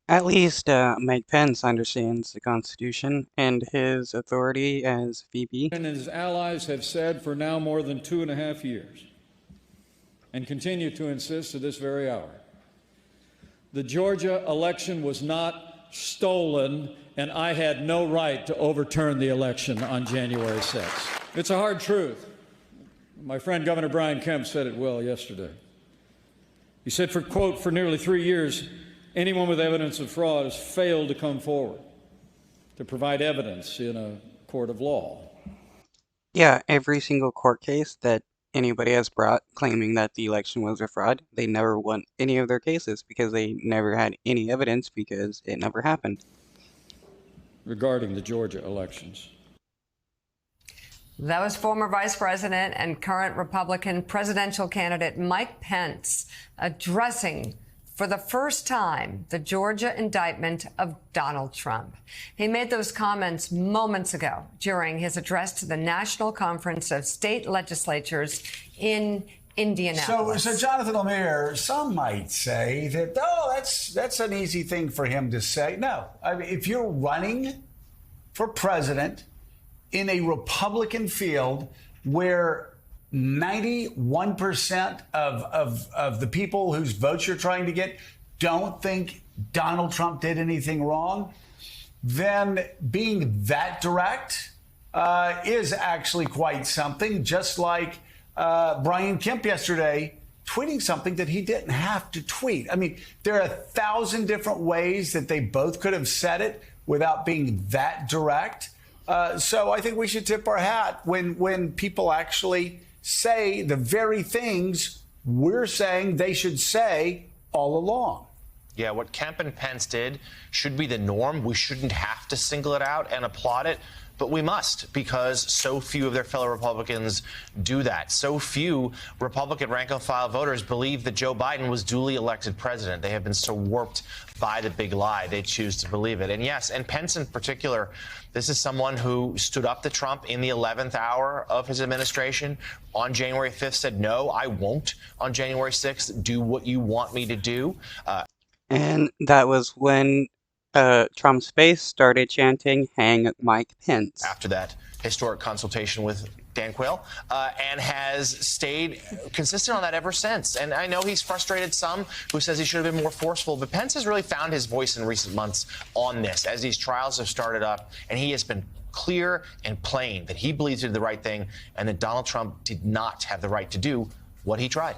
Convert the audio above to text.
At least Mike Pence understands the Constitution and his authority as VP. And his allies have said for now more than 2.5 years, and continue to insist to this very hour. The Georgia election was not stolen, and I had no right to overturn the election on January 6th. It's a hard truth. My friend Governor Brian Kemp said it well yesterday. He said, for nearly 3 years, anyone with evidence of fraud has failed to come forward to provide evidence in a court of law. Yeah, every single court case that anybody has brought claiming that the election was a fraud, they never won any of their cases because they never had any evidence because it never happened. Regarding the Georgia elections. That was former Vice President and current Republican presidential candidate Mike Pence addressing for the first time the Georgia indictment of Donald Trump. He made those comments moments ago during his address to the National Conference of State Legislatures in Indianapolis. So Jonathan Lemire, some might say that, oh, that's an easy thing for him to say. No, I mean, if you're running for president in a Republican field where 91% of the people whose votes you're trying to get don't think Donald Trump did anything wrong, then being that direct is actually quite something, just like Brian Kemp yesterday tweeting something that he didn't have to tweet. I mean, there are 1,000 different ways that they both could have said it without being that direct. So I think we should tip our hat when people actually say the very things we're saying they should say all along. Yeah, what Kemp and Pence did should be the norm. We shouldn't have to single it out and applaud it, but we must, because so few of their fellow Republicans do that. So few Republican rank-and-file voters believe that Joe Biden was duly elected president. They have been so warped by the big lie, they choose to believe it. And yes, and Pence in particular, this is someone who stood up to Trump in the 11th hour of his administration. On January 5th said, no, I won't on January 6th do what you want me to do. And that was when Trump's base started chanting, "Hang Mike Pence." After that historic consultation with Dan Quayle, and has stayed consistent on that ever since. And I know he's frustrated some who says he should have been more forceful, but Pence has really found his voice in recent months on this as these trials have started up, and he has been clear and plain that he believes he did the right thing and that Donald Trump did not have the right to do what he tried.